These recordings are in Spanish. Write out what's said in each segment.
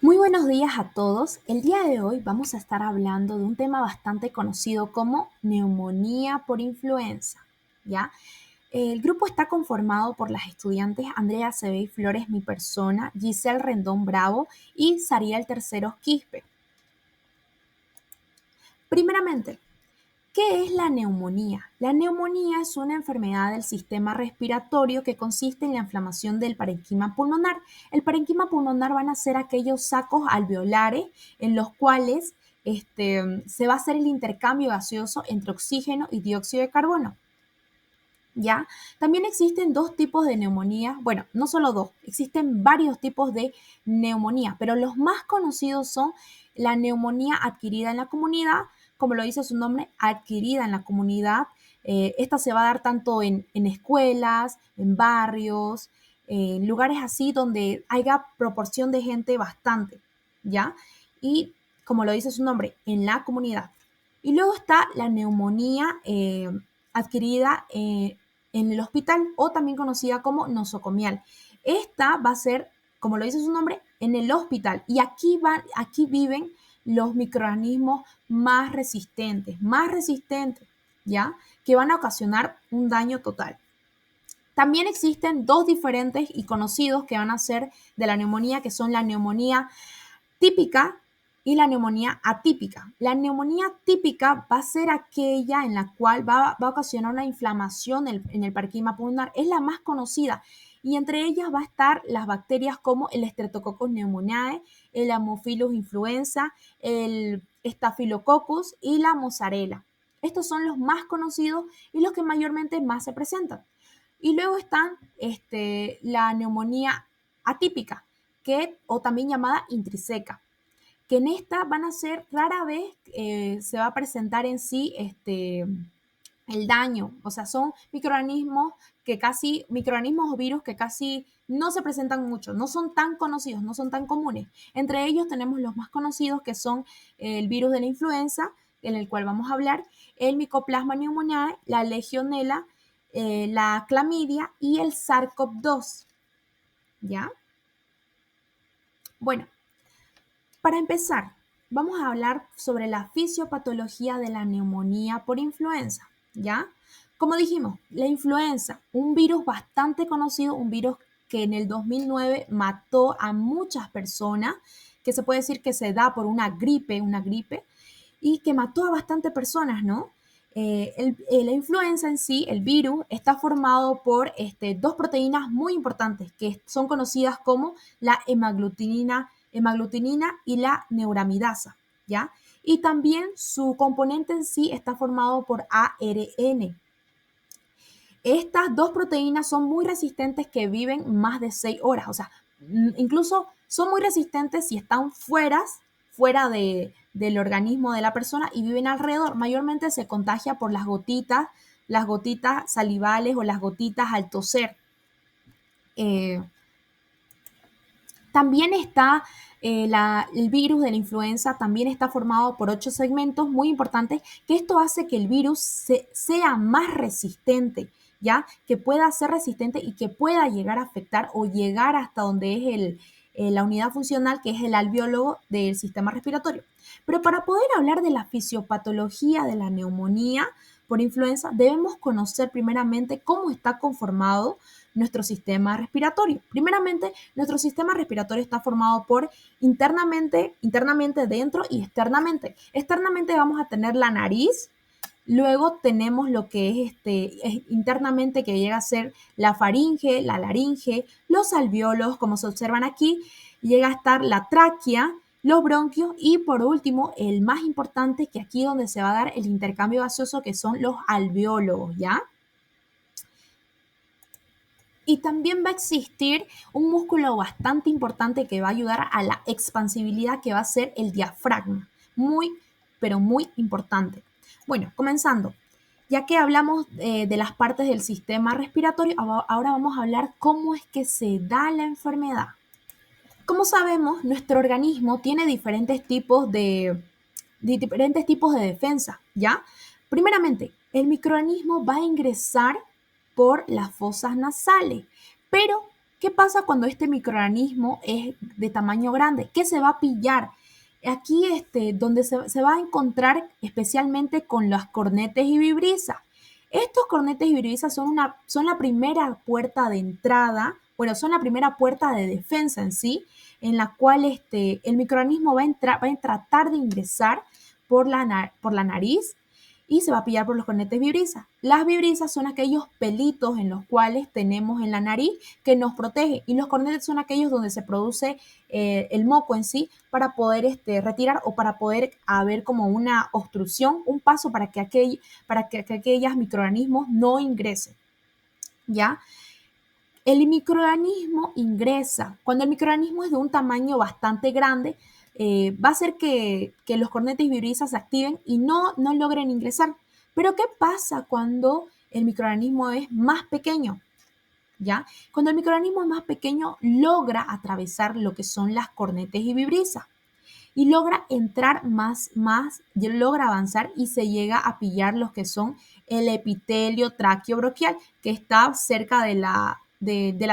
Muy buenos días a todos. El día de hoy vamos a estar hablando de un tema bastante conocido como neumonía por influenza, ¿ya? El grupo está conformado por las estudiantes Andrea Cebey Flores, mi persona, Giselle Rendón Bravo y Sariel Terceros Quispe. Primeramente, ¿qué es la neumonía? La neumonía es una enfermedad del sistema respiratorio que consiste en la inflamación del parenquima pulmonar. El parenquima pulmonar van a ser aquellos sacos alveolares en los cuales se va a hacer el intercambio gaseoso entre oxígeno y dióxido de carbono. ¿Ya? También existen dos tipos de neumonía, bueno, no solo dos, existen varios tipos de neumonía, pero los más conocidos son la neumonía adquirida en la comunidad, como lo dice su nombre, adquirida en la comunidad. Esta se va a dar tanto en escuelas, en barrios, en lugares así donde haya proporción de gente bastante, ¿ya? Y como lo dice su nombre, en la comunidad. Y luego está la neumonía adquirida en el hospital o también conocida como nosocomial. Esta va a ser, como lo dice su nombre, en el hospital y aquí viven los microorganismos más resistentes, ¿ya? Que van a ocasionar un daño total. También existen dos diferentes y conocidos que van a ser de la neumonía, que son la neumonía típica y la neumonía atípica. La neumonía típica va a ser aquella en la cual va a ocasionar una inflamación en el parenquima pulmonar. Es la más conocida y entre ellas va a estar las bacterias como el Streptococcus pneumoniae, el Haemophilus influenza, el Staphylococcus y la Mozzarella. Estos son los más conocidos y los que mayormente más se presentan. Y luego están la neumonía atípica, o también llamada intrinseca, que en esta van a ser rara vez se va a presentar en sí el daño, o sea, son microorganismos o virus que casi no se presentan mucho, no son tan conocidos, no son tan comunes. Entre ellos tenemos los más conocidos que son el virus de la influenza, en el cual vamos a hablar, el Mycoplasma pneumoniae, la Legionela, la clamidia y el SARS-CoV-2, ¿ya? Bueno, para empezar, vamos a hablar sobre la fisiopatología de la neumonía por influenza, ¿ya? Como dijimos, la influenza, un virus bastante conocido, un virus que en el 2009 mató a muchas personas, que se puede decir que se da por una gripe, y que mató a bastantes personas, ¿no? La influenza en sí, el virus, está formado por dos proteínas muy importantes que son conocidas como la hemaglutinina y la neuramidasa, ¿ya? Y también su componente en sí está formado por ARN. Estas dos proteínas son muy resistentes que viven más de 6 horas, o sea, incluso son muy resistentes si están fuera del organismo de la persona y viven alrededor. Mayormente se contagia por las gotitas salivales o las gotitas al toser. Eh, También está el virus de la influenza, también está formado por 8 segmentos muy importantes, que esto hace que el virus sea más resistente, ¿ya? Que pueda ser resistente y que pueda llegar a afectar o llegar hasta donde es la unidad funcional, que es el alveólogo del sistema respiratorio. Pero para poder hablar de la fisiopatología de la neumonía por influenza, debemos conocer primeramente cómo está conformado nuestro sistema respiratorio. Primeramente, nuestro sistema respiratorio está formado por internamente dentro y externamente. Externamente vamos a tener la nariz, luego tenemos lo que es internamente, que llega a ser la faringe, la laringe, los alvéolos, como se observan aquí, llega a estar la tráquea, los bronquios y por último, el más importante, que aquí donde se va a dar el intercambio gaseoso, que son los alveólogos, ¿ya? Y también va a existir un músculo bastante importante que va a ayudar a la expansibilidad, que va a ser el diafragma. Muy, pero muy importante. Bueno, comenzando. Ya que hablamos de las partes del sistema respiratorio, ahora vamos a hablar cómo es que se da la enfermedad. Como sabemos, nuestro organismo tiene diferentes tipos de defensa, ¿ya? Primeramente, el microorganismo va a ingresar por las fosas nasales, pero ¿Qué pasa cuando este microorganismo es de tamaño grande? ¿Qué se va a pillar? Aquí donde se va a encontrar especialmente con las cornetes y vibrisas. Estos cornetes y vibrisas son la primera puerta de entrada, bueno, son la primera puerta de defensa en sí, en la cual el microorganismo va a tratar de ingresar por la nariz y se va a pillar por los cornetes vibrisas. Las vibrisas son aquellos pelitos en los cuales tenemos en la nariz que nos protege y los cornetes son aquellos donde se produce el moco en sí para poder retirar o para poder haber como una obstrucción, un paso para que aquellos microorganismos no ingresen. ¿Ya? El microorganismo ingresa. Cuando el microorganismo es de un tamaño bastante grande, va a hacer que los cornetes y vibrisas se activen y no logren ingresar. Pero ¿qué pasa cuando el microorganismo es más pequeño? ¿Ya? Cuando el microorganismo es más pequeño, logra atravesar lo que son las cornetes y vibrisas y logra entrar logra avanzar y se llega a pillar los que son el epitelio traqueobronquial, que está cerca de la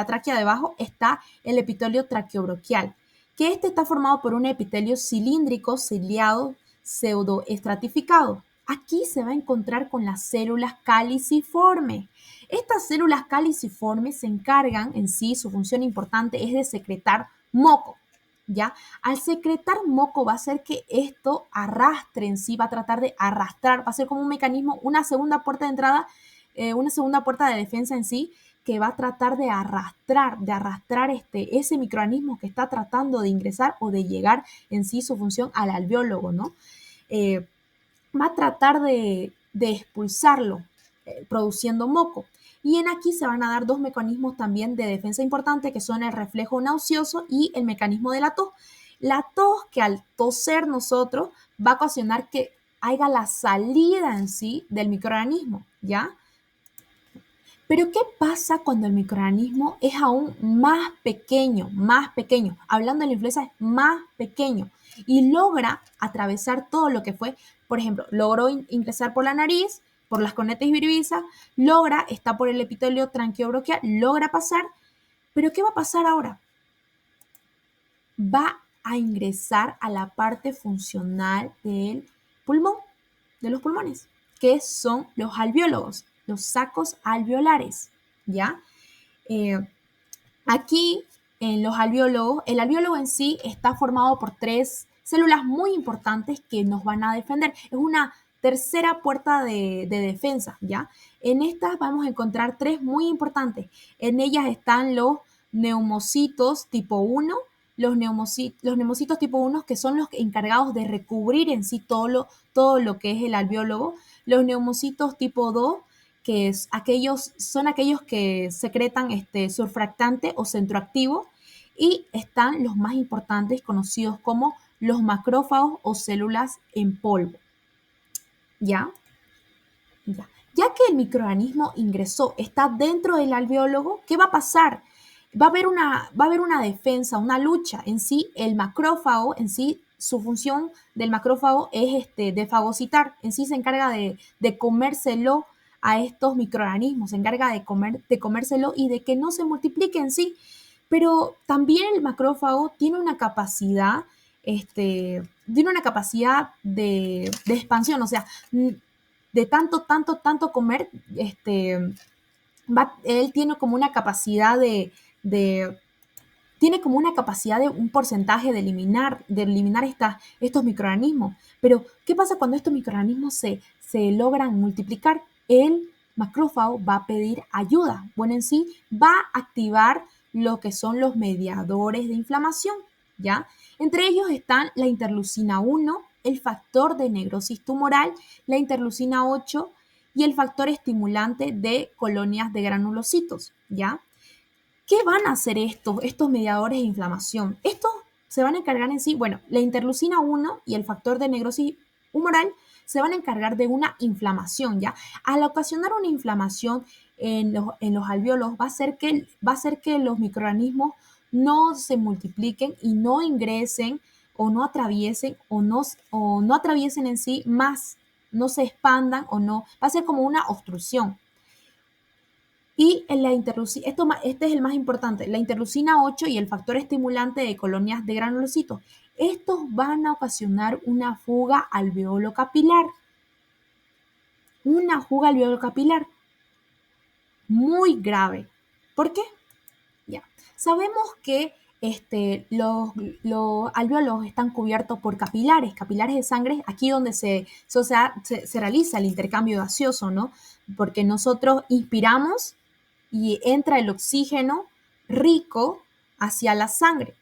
tráquea debajo, está el epitelio traqueobronquial, que está formado por un epitelio cilíndrico, ciliado, pseudoestratificado. Aquí se va a encontrar con las células caliciformes. Estas células caliciformes se encargan en sí, su función importante es de secretar moco. ¿Ya? Al secretar moco va a hacer que esto arrastre en sí, va a tratar de arrastrar, va a ser como un mecanismo, una segunda puerta de entrada, una segunda puerta de defensa en sí, que va a tratar de arrastrar ese microorganismo que está tratando de ingresar o de llegar en sí su función al alveólogo, ¿no? Va a tratar de expulsarlo, produciendo moco. Y en aquí se van a dar dos mecanismos también de defensa importantes, que son el reflejo nauseoso y el mecanismo de la tos. La tos, que al toser nosotros va a ocasionar que haya la salida en sí del microorganismo, ¿ya? Pero ¿qué pasa cuando el microorganismo es aún más pequeño, más pequeño? Hablando de la influenza, es más pequeño y logra atravesar todo lo que fue, por ejemplo, logró ingresar por la nariz, por las cornetas vibrisas, está por el epitelio traqueobronquial, logra pasar, pero ¿qué va a pasar ahora? Va a ingresar a la parte funcional del pulmón, de los pulmones, que son los alveólogos, los sacos alveolares, ¿ya? Eh, Aquí en los alveólogos, el alveólogo en sí está formado por tres células muy importantes que nos van a defender. Es una tercera puerta de defensa, ¿ya? En estas vamos a encontrar tres muy importantes. En ellas están los neumocitos tipo 1, los neumocitos tipo 1 que son los encargados de recubrir en sí todo lo que es el alveólogo, los neumocitos tipo 2 son aquellos que secretan surfractante o centroactivo y están los más importantes conocidos como los macrófagos o células en polvo. ¿Ya? Ya. Ya que el microorganismo ingresó, está dentro del alveólogo, ¿qué va a pasar? Va a haber una defensa, una lucha. En sí, el macrófago, en sí, su función del macrófago es de fagocitar. En sí se encarga de comérselo a estos microorganismos, se encarga de comérselo y de que no se multiplique en sí. Pero también el macrófago tiene una capacidad de expansión, o sea, de tanto comer, él tiene como una capacidad de tiene como una capacidad de un porcentaje de eliminar estos microorganismos. Pero, ¿qué pasa cuando estos microorganismos se logran multiplicar? El macrófago va a pedir ayuda. Bueno, en sí va a activar lo que son los mediadores de inflamación, ¿ya? Entre ellos están la interleucina 1, el factor de necrosis tumoral, la interleucina 8 y el factor estimulante de colonias de granulocitos, ¿ya? ¿Qué van a hacer estos mediadores de inflamación? Estos se van a encargar en sí, bueno, la interleucina 1 y el factor de necrosis humoral se van a encargar de una inflamación, ¿ya? Al ocasionar una inflamación en los alvéolos va a hacer que los microorganismos no se multipliquen y no ingresen o no atraviesen en sí más, no se expandan o no, va a ser como una obstrucción. Y este es el más importante, la interleucina 8 y el factor estimulante de colonias de granulocitos. Estos van a ocasionar una fuga alveolo capilar muy grave. ¿Por qué? Ya. Sabemos que los alvéolos están cubiertos por capilares de sangre, aquí donde se realiza el intercambio gaseoso, ¿no? Porque nosotros inspiramos y entra el oxígeno rico hacia la sangre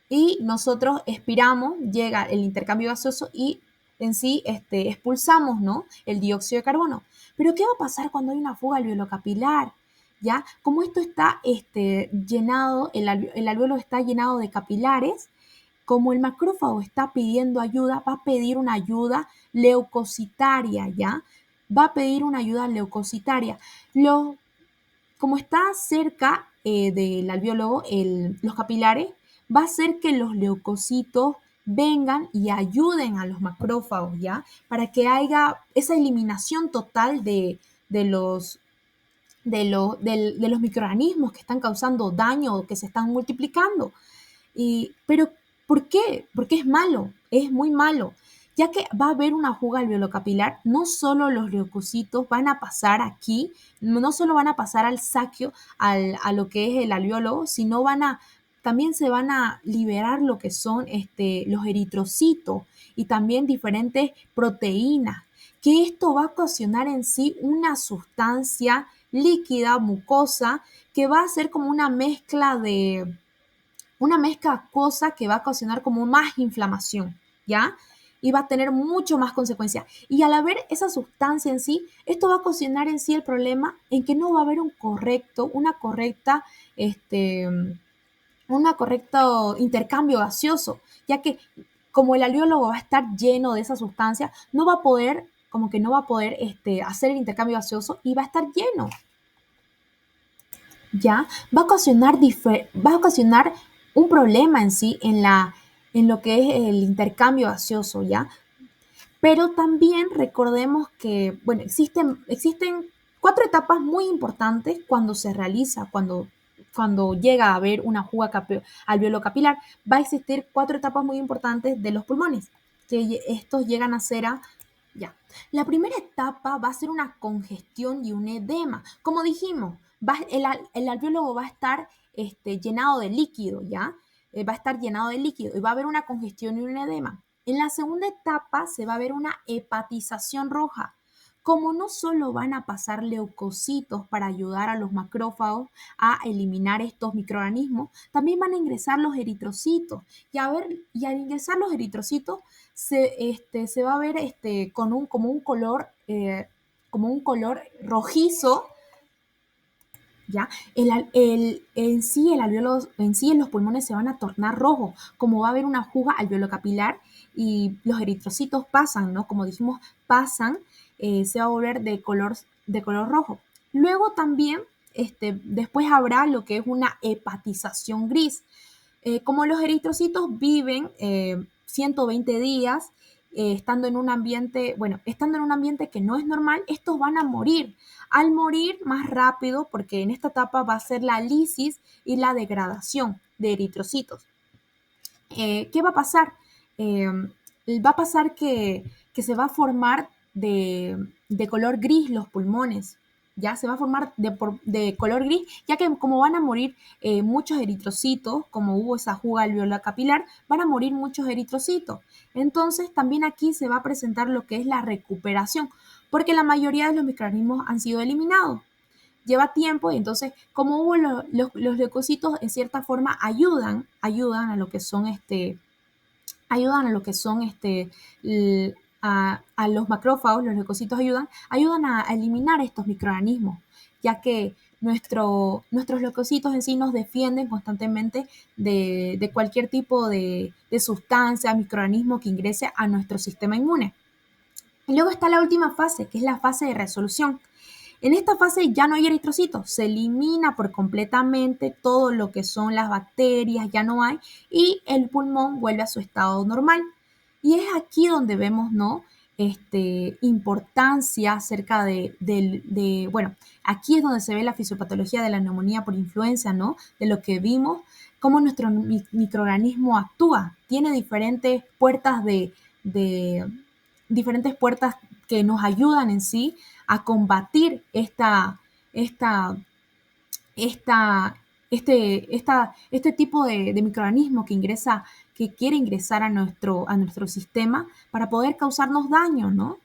y nosotros expiramos, llega el intercambio gaseoso y en sí expulsamos, ¿no? El dióxido de carbono. Pero ¿qué va a pasar cuando hay una fuga alveolo-capilar? ¿Ya? Como esto está llenado, el alveolo está llenado de capilares, como el macrófago está pidiendo ayuda, va a pedir una ayuda leucocitaria, ¿ya? Va a pedir una ayuda leucocitaria. Como está cerca del alveolo, los capilares, va a hacer que los leucocitos vengan y ayuden a los macrófagos, ¿ya? Para que haya esa eliminación total de los microorganismos que están causando daño o que se están multiplicando. Pero, ¿por qué? Porque es malo, es muy malo, ya que va a haber una fuga alveolo-capilar, no solo los leucocitos van a pasar aquí, no solo van a pasar al saquio, a lo que es el alveolo, sino también se van a liberar lo que son los eritrocitos y también diferentes proteínas, que esto va a ocasionar en sí una sustancia líquida, mucosa, que va a ser como una mezcla acuosa que va a ocasionar como más inflamación, ¿ya? Y va a tener mucho más consecuencias. Y al haber esa sustancia en sí, esto va a ocasionar en sí el problema en que no va a haber este, un correcto intercambio gaseoso, ya que como el alveólogo va a estar lleno de esa sustancia, no va a poder, como que no va a poder hacer el intercambio gaseoso y va a estar lleno. ¿Ya? Va a ocasionar un problema en sí en lo que es el intercambio gaseoso, ¿ya? Pero también recordemos que, bueno, existen 4 etapas muy importantes cuando se realiza, cuando llega a haber una fuga alveolo capilar. Va a existir 4 etapas muy importantes de los pulmones, que estos llegan a ser ya. La primera etapa va a ser una congestión y un edema. Como dijimos, el alveólogo va a estar llenado de líquido, ¿ya? Va a estar llenado de líquido y va a haber una congestión y un edema. En la segunda etapa se va a ver una hepatización roja. Como no solo van a pasar leucocitos para ayudar a los macrófagos a eliminar estos microorganismos, también van a ingresar los eritrocitos. Y al ingresar los eritrocitos se va a ver como un color rojizo, ¿ya? El alveolo, en sí, en los pulmones se van a tornar rojos, como va a haber una fuga alveolo-capilar y los eritrocitos pasan, ¿no? Como dijimos, pasan, se va a volver de color rojo. Luego también, después habrá lo que es una hepatización gris. Como los eritrocitos viven 120 días estando en un ambiente que no es normal, estos van a morir. Al morir más rápido, porque en esta etapa va a ser la lisis y la degradación de eritrocitos. ¿Qué va a pasar? Eh, Va a pasar que se va a formar de color gris los pulmones. Ya se va a formar de color gris, ya que como van a morir muchos eritrocitos, como hubo esa fuga alveolar capilar, van a morir muchos eritrocitos. Entonces también aquí se va a presentar lo que es la recuperación, porque la mayoría de los microorganismos han sido eliminados. Lleva tiempo y entonces como hubo los leucocitos en cierta forma ayudan a lo que son a los macrófagos, los leucocitos ayudan a eliminar estos microorganismos, ya que nuestros leucocitos en sí nos defienden constantemente de cualquier tipo de sustancia, microorganismo que ingrese a nuestro sistema inmune. Y luego está la última fase, que es la fase de resolución. En esta fase ya no hay eritrocitos, se elimina por completamente todo lo que son las bacterias, ya no hay, y el pulmón vuelve a su estado normal. Y es aquí donde vemos, ¿no? importancia acerca bueno, aquí es donde se ve la fisiopatología de la neumonía por influenza, ¿no? De lo que vimos, cómo nuestro microorganismo actúa. Tiene de diferentes puertas que nos ayudan en sí a combatir esta, esta, este tipo de microorganismo que quiere ingresar a nuestro sistema para poder causarnos daño, ¿no?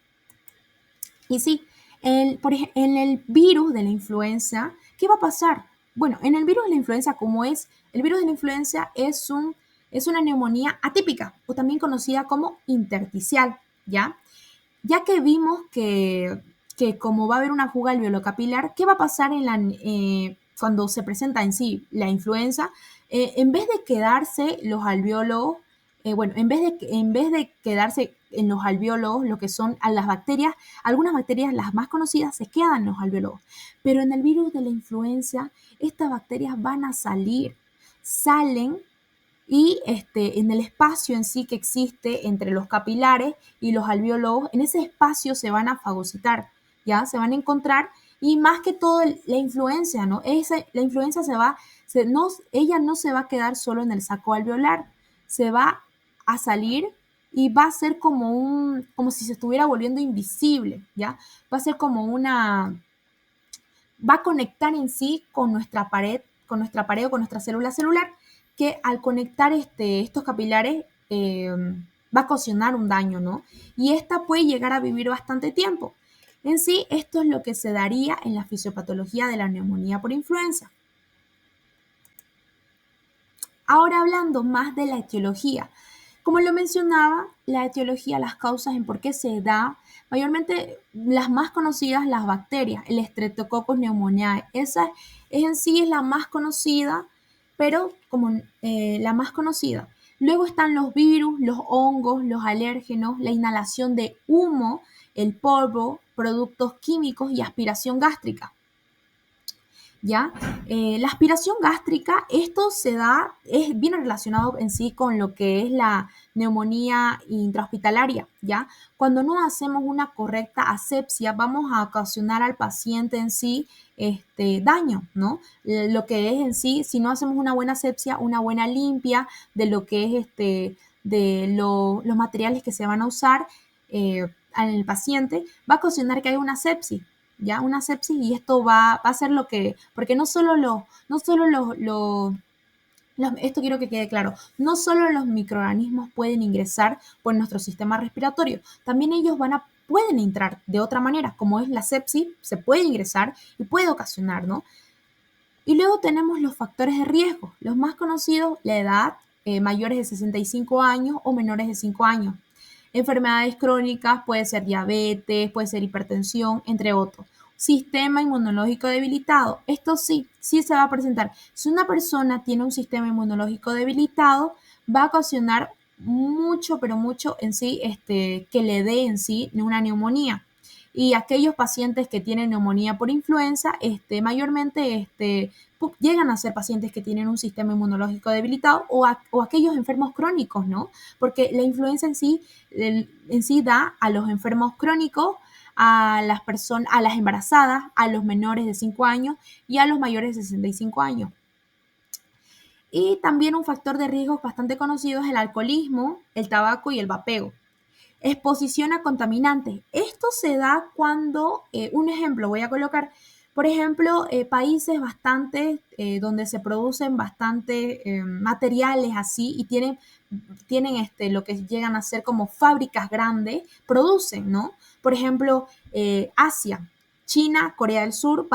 Y sí, en el virus de la influenza, ¿qué va a pasar? Bueno, en el virus de la influenza, el virus de la influenza es una neumonía atípica o también conocida como intersticial, ¿ya? Ya que vimos que como va a haber una fuga alveolo-capilar, ¿qué va a pasar cuando se presenta en sí la influenza? En vez de quedarse los alveolos, bueno, en vez de quedarse en los alveolos, lo que son a las bacterias, algunas bacterias, las más conocidas, se quedan en los alveolos. Pero en el virus de la influenza, estas bacterias van a salen y en el espacio en sí que existe entre los capilares y los alveolos, en ese espacio se van a fagocitar, ¿ya? Se van a encontrar y más que todo la influencia, ¿no? La influencia ella no se va a quedar solo en el saco alveolar, se va a salir y va a ser como si se estuviera volviendo invisible, ¿ya? Va a ser va a conectar en sí con nuestra pared o con nuestra célula celular, que al conectar estos capilares va a ocasionar un daño, ¿no? Y esta puede llegar a vivir bastante tiempo. En sí, esto es lo que se daría en la fisiopatología de la neumonía por influenza. Ahora hablando más de la etiología. Como lo mencionaba, la etiología, las causas en por qué se da, mayormente las más conocidas, las bacterias, el Streptococcus pneumoniae, esa en sí es la más conocida, pero como la más conocida. Luego están los virus, los hongos, los alérgenos, la inhalación de humo, el polvo, productos químicos y aspiración gástrica. ¿Ya? La aspiración gástrica, esto viene relacionado en sí con lo que es la neumonía intrahospitalaria, ¿ya? Cuando no hacemos una correcta asepsia, vamos a ocasionar al paciente en sí daño, ¿no? Lo que es en sí, si no hacemos una buena asepsia, una buena limpia de lo que es los materiales que se van a usar en el paciente, va a ocasionar que haya una sepsis, ¿ya? Una sepsis y esto va a ser porque esto quiero que quede claro, no solo los microorganismos pueden ingresar por nuestro sistema respiratorio, también ellos pueden entrar de otra manera, como es la sepsis, se puede ingresar y puede ocasionar, ¿no? Y luego tenemos los factores de riesgo, los más conocidos, la edad, mayores de 65 años o menores de 5 años. Enfermedades crónicas, puede ser diabetes, puede ser hipertensión, entre otros. Sistema inmunológico debilitado. Esto sí se va a presentar. Si una persona tiene un sistema inmunológico debilitado, va a ocasionar mucho, pero mucho en sí, que le dé en sí una neumonía. Y aquellos pacientes que tienen neumonía por influenza, mayormente llegan a ser pacientes que tienen un sistema inmunológico debilitado o aquellos enfermos crónicos, ¿no? Porque la influenza en sí da a los enfermos crónicos, a las embarazadas, a los menores de 5 años y a los mayores de 65 años. Y también un factor de riesgo bastante conocido es el alcoholismo, el tabaco y el vapeo. Exposición a contaminantes. Esto se da cuando, un ejemplo voy a colocar, por ejemplo, países donde se producen bastante materiales así y tienen lo que llegan a ser como fábricas grandes, producen, ¿no? Por ejemplo, Asia, China, Corea del Sur,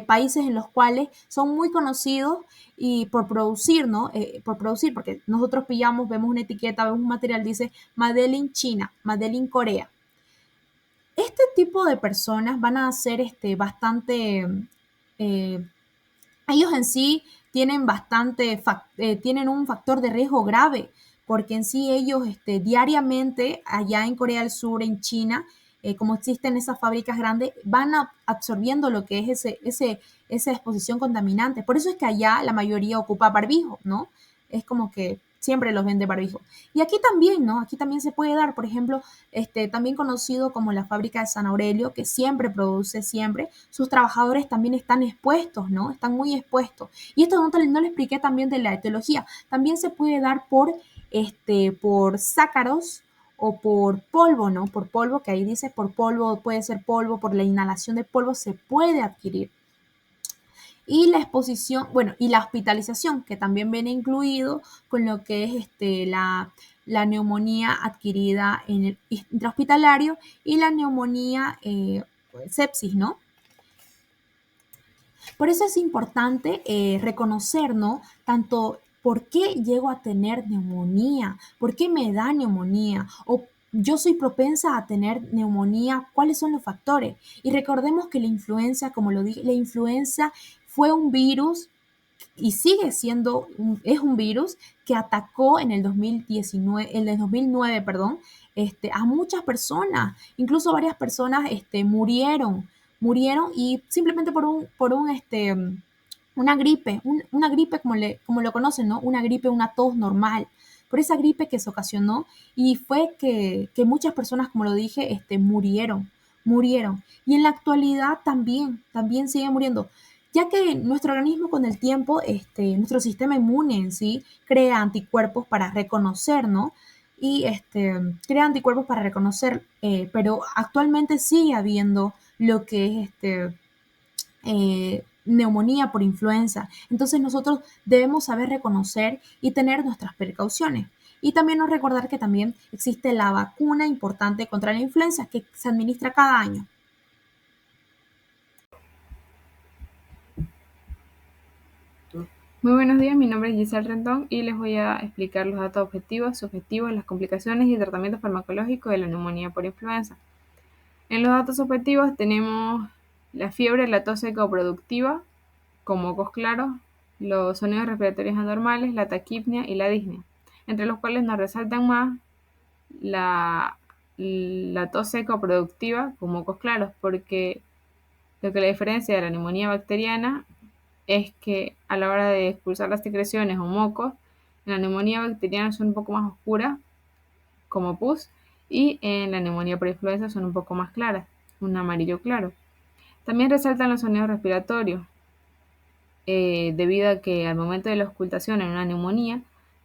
países en los cuales son muy conocidos y por producir, ¿no? Por producir, porque nosotros vemos una etiqueta, vemos un material, dice Made in China, Made in Corea. Este tipo de personas van a ser bastante, eh, ellos en sí tienen un factor de riesgo grave, porque en sí ellos diariamente allá en Corea del Sur, en China, como existen esas fábricas grandes, van absorbiendo lo que es esa exposición contaminante. Por eso es que allá la mayoría ocupa barbijo, ¿no? Es como que siempre los vende barbijo. Y aquí también, ¿no? Aquí también se puede dar, por ejemplo, también conocido como la fábrica de San Aurelio, que siempre produce, siempre, sus trabajadores también están expuestos, ¿no? Están muy expuestos. Y esto no le expliqué también de la etiología. También se puede dar por sácaros o por polvo, ¿no? Por polvo, que ahí dice por polvo, puede ser polvo, por la inhalación de polvo se puede adquirir. Y la exposición, bueno, y la hospitalización, que también viene incluido con lo que es la neumonía adquirida en el intrahospitalario y la neumonía sepsis, ¿no? Por eso es importante reconocer, ¿no? Tanto por qué llego a tener neumonía, por qué me da neumonía, o yo soy propensa a tener neumonía, cuáles son los factores. Y recordemos que la influenza, como lo dije, la influenza fue un virus y sigue siendo, es un virus que atacó en el 2019, en el 2009, perdón, a muchas personas, incluso varias personas murieron y simplemente una gripe, una gripe como lo conocen, ¿no? Una gripe, una tos normal, por esa gripe que se ocasionó y fue que muchas personas, como lo dije, murieron. Y en la actualidad también siguen muriendo ya que nuestro organismo con el tiempo, nuestro sistema inmune en sí, crea anticuerpos para reconocer, ¿no? Y crea anticuerpos para reconocer, pero actualmente sigue habiendo lo que es neumonía por influenza. Entonces nosotros debemos saber reconocer y tener nuestras precauciones. Y también nos recordar que también existe la vacuna importante contra la influenza que se administra cada año. Muy buenos días, mi nombre es Giselle Rendón y les voy a explicar los datos objetivos, subjetivos, las complicaciones y el tratamiento farmacológico de la neumonía por influenza. En los datos objetivos tenemos la fiebre, la tos seca o productiva, con mocos claros, los sonidos respiratorios anormales, la taquipnia y la disnea, entre los cuales nos resaltan más la tos seca o productiva con mocos claros, porque lo que la diferencia de la neumonía bacteriana es que a la hora de expulsar las secreciones o mocos, en la neumonía bacteriana son un poco más oscuras, como pus, y en la neumonía por influenza son un poco más claras, un amarillo claro. También resaltan los sonidos respiratorios, debido a que al momento de la auscultación en una neumonía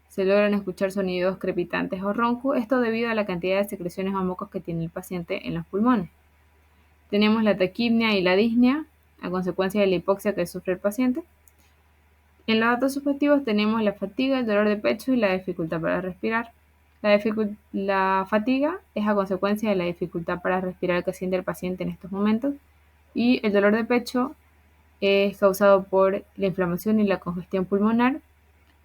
se logran escuchar sonidos crepitantes o roncos, esto debido a la cantidad de secreciones o mocos que tiene el paciente en los pulmones. Tenemos la taquipnia y la disnea a consecuencia de la hipoxia que sufre el paciente. En los datos subjetivos tenemos la fatiga, el dolor de pecho y la dificultad para respirar. La fatiga es a consecuencia de la dificultad para respirar que siente el paciente en estos momentos y el dolor de pecho es causado por la inflamación y la congestión pulmonar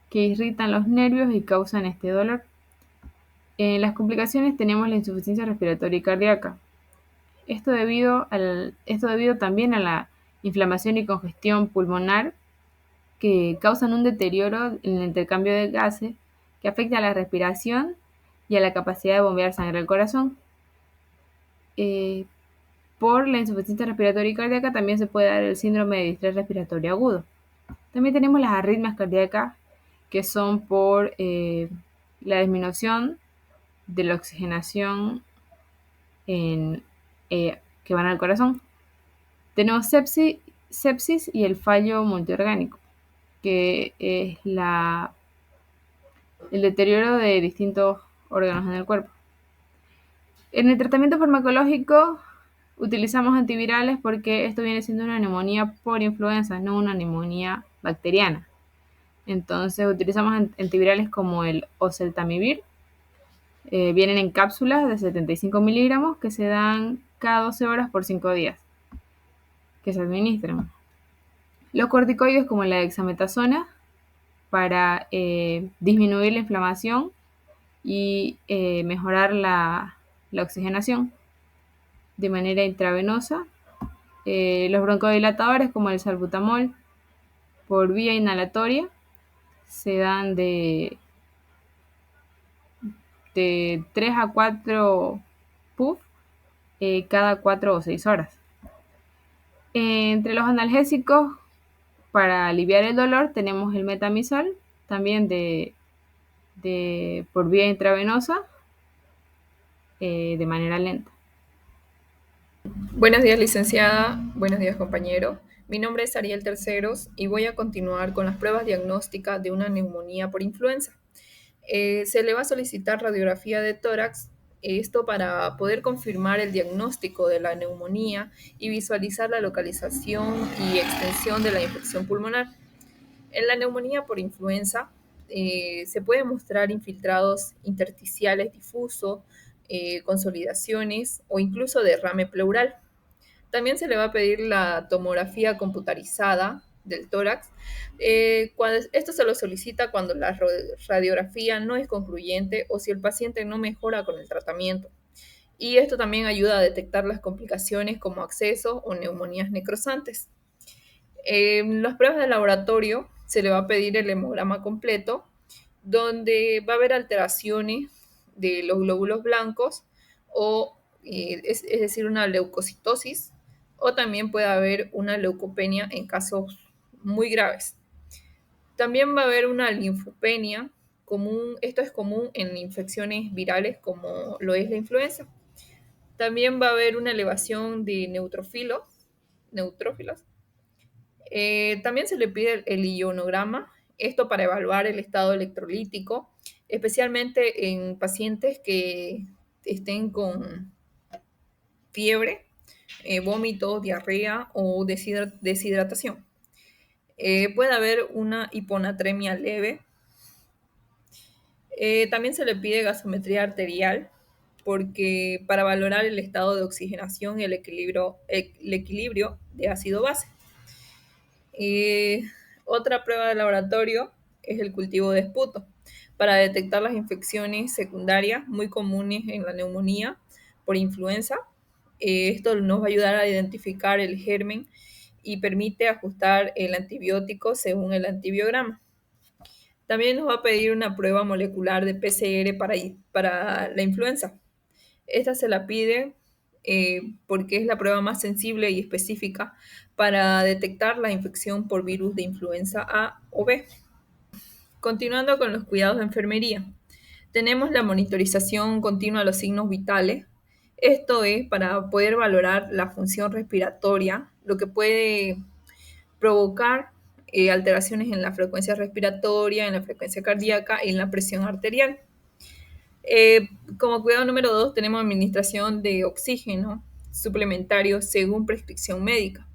que irritan los nervios y causan este dolor. En las complicaciones tenemos la insuficiencia respiratoria y cardíaca. Esto debido también a la inflamación y congestión pulmonar que causan un deterioro en el intercambio de gases que afecta a la respiración y a la capacidad de bombear sangre al corazón. Eh, por la insuficiencia respiratoria y cardíaca también se puede dar el síndrome de distrés respiratorio agudo. También tenemos las arritmias cardíacas que son por la disminución de la oxigenación que van al corazón. Tenemos sepsis y el fallo multiorgánico, que es el deterioro de distintos órganos en el cuerpo. En el tratamiento farmacológico utilizamos antivirales porque esto viene siendo una neumonía por influenza, no una neumonía bacteriana. Entonces utilizamos antivirales como el oseltamivir. Vienen en cápsulas de 75 miligramos que se dan cada 12 horas por 5 días, que se administran. Los corticoides como la dexametasona para disminuir la inflamación y mejorar la oxigenación de manera intravenosa. Los broncodilatadores como el salbutamol por vía inhalatoria se dan de 3 a 4 puff cada 4 o 6 horas. Entre los analgésicos para aliviar el dolor tenemos el metamizol, también de por vía intravenosa de manera lenta. Buenos días, licenciada. Buenos días, compañero. Mi nombre es Ariel Terceros y voy a continuar con las pruebas diagnósticas de una neumonía por influenza. Se le va a solicitar radiografía de tórax, esto para poder confirmar el diagnóstico de la neumonía y visualizar la localización y extensión de la infección pulmonar. En la neumonía por influenza se pueden mostrar infiltrados intersticiales difusos, consolidaciones o incluso derrame pleural. También se le va a pedir la tomografía computarizada del tórax. Esto se lo solicita cuando la radiografía no es concluyente o si el paciente no mejora con el tratamiento. Y esto también ayuda a detectar las complicaciones como acceso o neumonías necrosantes. En las pruebas de laboratorio se le va a pedir el hemograma completo, donde va a haber alteraciones de los glóbulos blancos o es decir, una leucocitosis, o también puede haber una leucopenia en casos muy graves. También va a haber una linfopenia común, esto es común en infecciones virales como lo es la influenza. También va a haber una elevación de neutrófilos. También se le pide el ionograma, esto para evaluar el estado electrolítico, especialmente en pacientes que estén con fiebre, vómito, diarrea o deshidratación. Puede haber una hiponatremia leve. También se le pide gasometría arterial porque para valorar el estado de oxigenación y el equilibrio de ácido-base. Otra prueba de laboratorio es el cultivo de esputo para detectar las infecciones secundarias muy comunes en la neumonía por influenza. Esto nos va a ayudar a identificar el germen y permite ajustar el antibiótico según el antibiograma. También nos va a pedir una prueba molecular de PCR para la influenza. Esta se la pide porque es la prueba más sensible y específica para detectar la infección por virus de influenza A o B. Continuando con los cuidados de enfermería, tenemos la monitorización continua de los signos vitales. Esto es para poder valorar la función respiratoria, lo que puede provocar alteraciones en la frecuencia respiratoria, en la frecuencia cardíaca y en la presión arterial. Como cuidado número 2 tenemos administración de oxígeno suplementario según prescripción médica.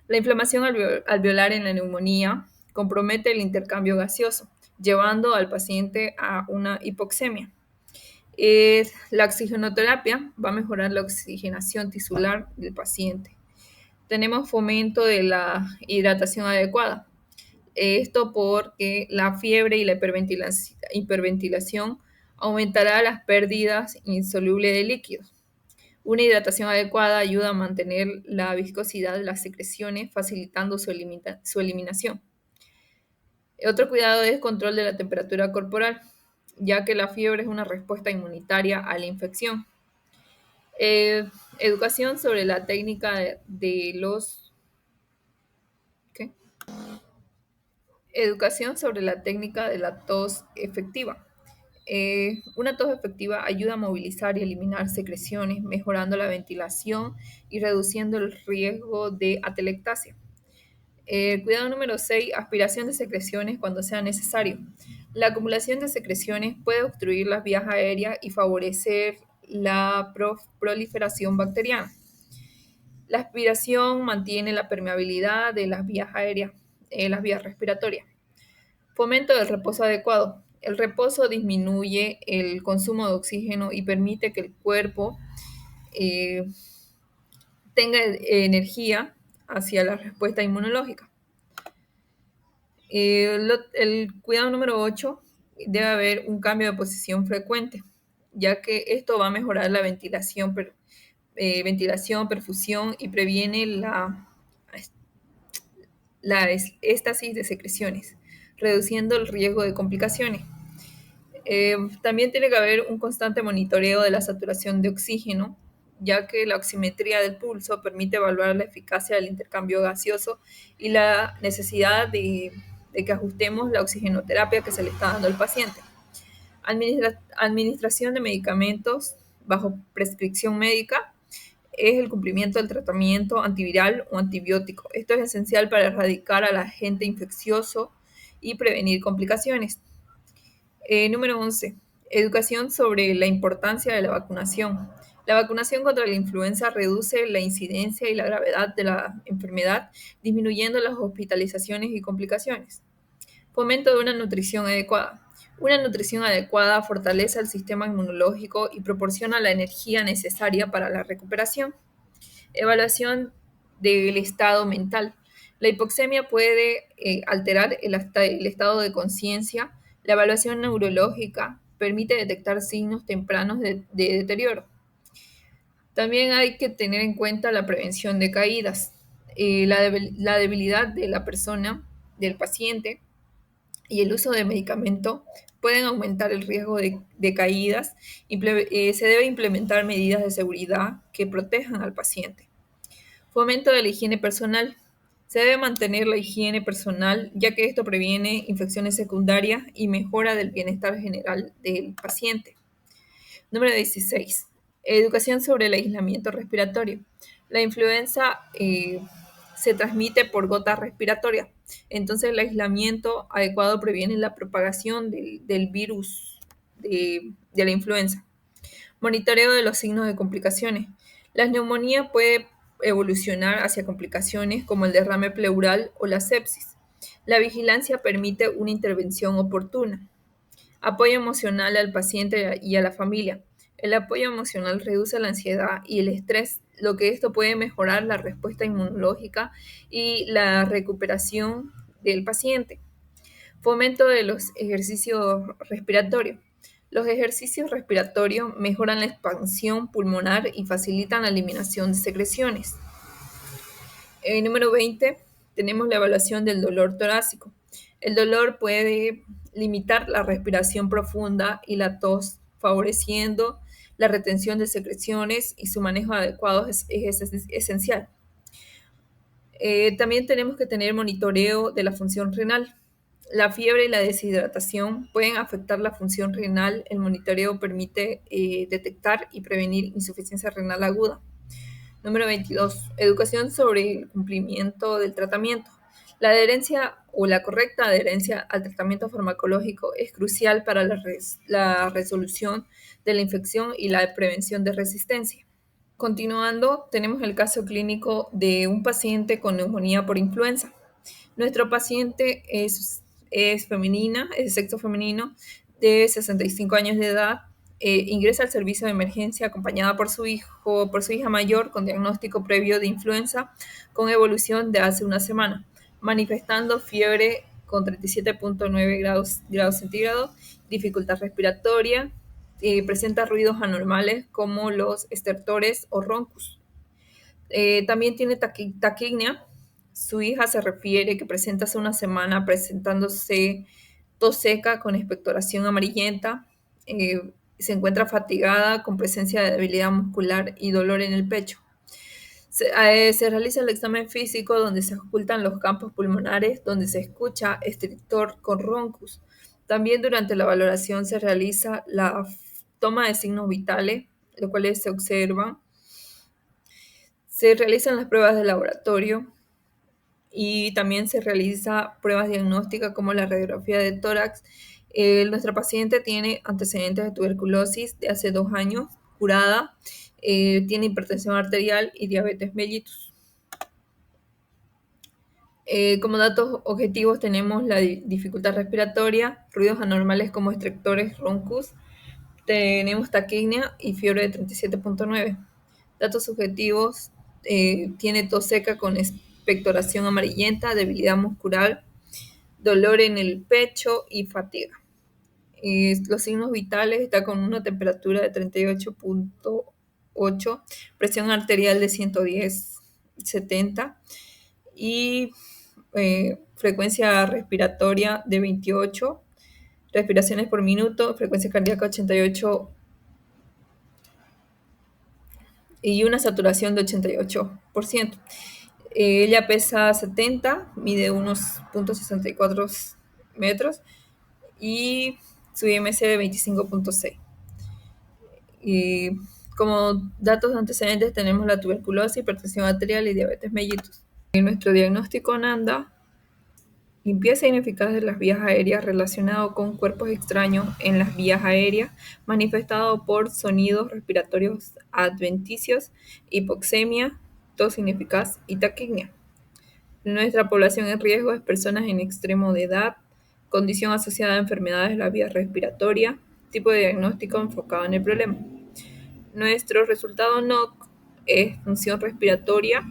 La inflamación alveolar en la neumonía compromete el intercambio gaseoso, llevando al paciente a una hipoxemia. La oxigenoterapia va a mejorar la oxigenación tisular del paciente. Tenemos fomento de la hidratación adecuada. Esto porque la fiebre y la hiperventilación aumentará las pérdidas insolubles de líquidos. Una hidratación adecuada ayuda a mantener la viscosidad de las secreciones, facilitando su eliminación. Otro cuidado es control de la temperatura corporal, ya que la fiebre es una respuesta inmunitaria a la infección. Educación sobre la técnica Educación sobre la técnica de la tos efectiva. Una tos efectiva ayuda a movilizar y eliminar secreciones, mejorando la ventilación y reduciendo el riesgo de atelectasia. Cuidado número 6, aspiración de secreciones cuando sea necesario. La acumulación de secreciones puede obstruir las vías aéreas y favorecer la proliferación bacteriana. La aspiración mantiene la permeabilidad de las vías aéreas, las vías respiratorias. Fomento del reposo adecuado. El reposo disminuye el consumo de oxígeno y permite que el cuerpo tenga energía hacia la respuesta inmunológica. El cuidado número 8, debe haber un cambio de posición frecuente, ya que esto va a mejorar la ventilación, perfusión y previene la éstasis de secreciones, reduciendo el riesgo de complicaciones. También tiene que haber un constante monitoreo de la saturación de oxígeno, ya que la oximetría del pulso permite evaluar la eficacia del intercambio gaseoso y la necesidad de que ajustemos la oxigenoterapia que se le está dando al paciente. Administración de medicamentos bajo prescripción médica es el cumplimiento del tratamiento antiviral o antibiótico. Esto es esencial para erradicar al agente infeccioso y prevenir complicaciones. Número 11. Educación sobre la importancia de la vacunación. La vacunación contra la influenza reduce la incidencia y la gravedad de la enfermedad, disminuyendo las hospitalizaciones y complicaciones. Fomento de una nutrición adecuada. Una nutrición adecuada fortalece el sistema inmunológico y proporciona la energía necesaria para la recuperación. Evaluación del estado mental. La hipoxemia puede alterar el estado de conciencia. La evaluación neurológica permite detectar signos tempranos de deterioro. También hay que tener en cuenta la prevención de caídas. La debilidad de la persona, del paciente, y el uso de medicamento pueden aumentar el riesgo de caídas. Se debe implementar medidas de seguridad que protejan al paciente. Fomento de la higiene personal. Se debe mantener la higiene personal, ya que esto previene infecciones secundarias y mejora del bienestar general del paciente. Número 16. Educación sobre el aislamiento respiratorio. La influenza se transmite por gota respiratoria. Entonces el aislamiento adecuado previene la propagación del virus de la influenza. Monitoreo de los signos de complicaciones. La neumonía puede evolucionar hacia complicaciones como el derrame pleural o la sepsis. La vigilancia permite una intervención oportuna. Apoyo emocional al paciente y a la familia. El apoyo emocional reduce la ansiedad y el estrés, lo que esto puede mejorar la respuesta inmunológica y la recuperación del paciente. Fomento de los ejercicios respiratorios. Los ejercicios respiratorios mejoran la expansión pulmonar y facilitan la eliminación de secreciones. Número 20, tenemos la evaluación del dolor torácico. El dolor puede limitar la respiración profunda y la tos, favoreciendo la retención de secreciones, y su manejo adecuado es esencial. También tenemos que tener monitoreo de la función renal. La fiebre y la deshidratación pueden afectar la función renal. El monitoreo permite detectar y prevenir insuficiencia renal aguda. Número 22. Educación sobre el cumplimiento del tratamiento. La adherencia o la correcta adherencia al tratamiento farmacológico es crucial para la resolución de la infección y la prevención de resistencia. Continuando, tenemos el caso clínico de un paciente con neumonía por influenza. Nuestro paciente es femenina, es de sexo femenino, de 65 años de edad. Ingresa al servicio de emergencia acompañada por su hija mayor con diagnóstico previo de influenza con evolución de hace una semana, manifestando fiebre con 37.9 grados centígrados, dificultad respiratoria, presenta ruidos anormales como los estertores o roncus. También tiene taquignia. Su hija se refiere que presenta hace una semana presentándose tos seca con expectoración amarillenta. Se encuentra fatigada con presencia de debilidad muscular y dolor en el pecho. Se realiza el examen físico donde se ocultan los campos pulmonares, donde se escucha estertor con roncus. También durante la valoración se realiza la toma de signos vitales, los cuales se observan. Se realizan las pruebas de laboratorio y también se realiza pruebas diagnósticas como la radiografía de tórax. Nuestra paciente tiene antecedentes de tuberculosis de hace 2 años, curada, tiene hipertensión arterial y diabetes mellitus. Como datos objetivos tenemos la dificultad respiratoria, ruidos anormales como estertores, roncus, tenemos taquignia y fiebre de 37.9. Datos subjetivos, tiene tos seca con expectoración amarillenta, debilidad muscular, dolor en el pecho y fatiga. Los signos vitales, está con una temperatura de 38.8, presión arterial de 110/70 y frecuencia respiratoria de 28, respiraciones por minuto, frecuencia cardíaca 88 y una saturación de 88%. Ella pesa 70, mide unos 0.64 metros y su IMC de 25.6. Y como datos antecedentes tenemos la tuberculosis, hipertensión arterial y diabetes mellitus. En nuestro diagnóstico NANDA, limpieza ineficaz de las vías aéreas relacionado con cuerpos extraños en las vías aéreas, manifestado por sonidos respiratorios adventicios, hipoxemia, tos ineficaz y taquipnea. Nuestra población en riesgo es personas en extremo de edad, condición asociada a enfermedades de la vía respiratoria, tipo de diagnóstico enfocado en el problema. Nuestro resultado NOC es función respiratoria.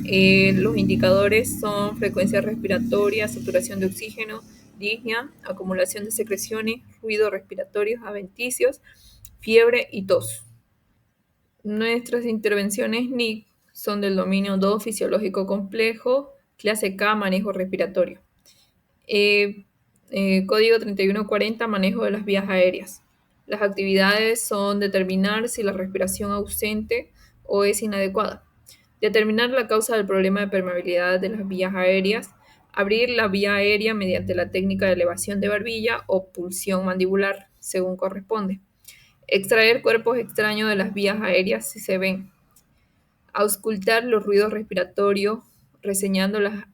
Los indicadores son frecuencia respiratoria, saturación de oxígeno, disnea, acumulación de secreciones, ruidos respiratorios adventicios, fiebre y tos. Nuestras intervenciones NIC son del dominio 2 fisiológico complejo, clase K, manejo respiratorio. Código 3140, manejo de las vías aéreas. Las actividades son determinar si la respiración ausente o es inadecuada, determinar la causa del problema de permeabilidad de las vías aéreas, abrir la vía aérea mediante la técnica de elevación de barbilla o pulsión mandibular, según corresponde, extraer cuerpos extraños de las vías aéreas si se ven, auscultar los ruidos respiratorios, reseñando las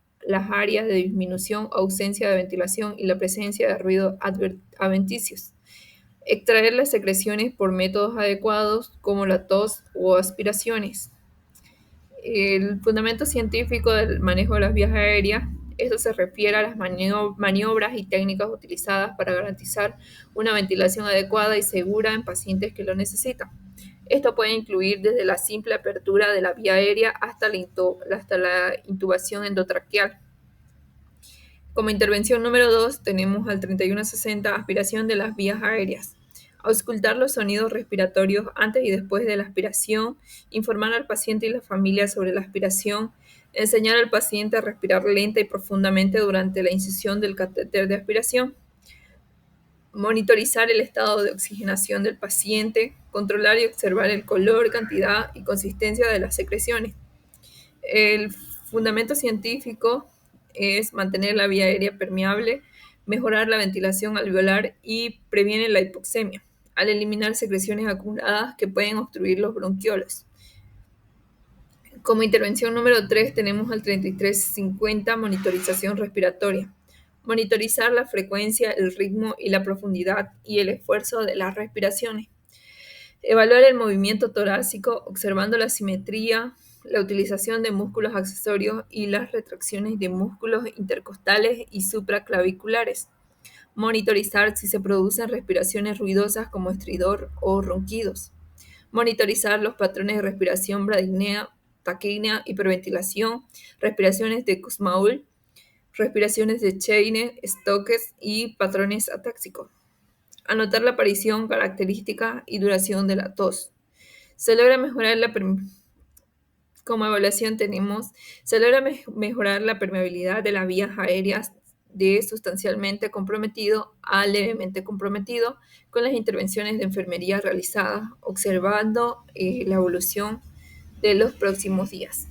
áreas de disminución, ausencia de ventilación y la presencia de ruidos adventicios. Extraer las secreciones por métodos adecuados como la tos o aspiraciones. El fundamento científico del manejo de las vías aéreas, esto se refiere a las maniobras y técnicas utilizadas para garantizar una ventilación adecuada y segura en pacientes que lo necesitan. Esto puede incluir desde la simple apertura de la vía aérea hasta la intubación endotraqueal. Como intervención número 2 tenemos al 3160, aspiración de las vías aéreas. Auscultar los sonidos respiratorios antes y después de la aspiración, informar al paciente y la familia sobre la aspiración, enseñar al paciente a respirar lenta y profundamente durante la incisión del catéter de aspiración, monitorizar el estado de oxigenación del paciente, controlar y observar el color, cantidad y consistencia de las secreciones. El fundamento científico es mantener la vía aérea permeable, mejorar la ventilación alveolar y previene la hipoxemia, al eliminar secreciones acumuladas que pueden obstruir los bronquiolos. Como intervención número 3 tenemos al 3350, monitorización respiratoria. Monitorizar la frecuencia, el ritmo y la profundidad y el esfuerzo de las respiraciones. Evaluar el movimiento torácico observando la simetría, la utilización de músculos accesorios y las retracciones de músculos intercostales y supraclaviculares. Monitorizar si se producen respiraciones ruidosas como estridor o ronquidos. Monitorizar los patrones de respiración bradipnea, taquipnea, hiperventilación, respiraciones de Kussmaul, respiraciones de Cheine, Stokes y patrones atáxicos. Anotar la aparición, característica y duración de la tos. Se logra mejorar como evaluación se logra mejorar la permeabilidad de las vías aéreas de sustancialmente comprometido a levemente comprometido con las intervenciones de enfermería realizadas, observando la evolución de los próximos días.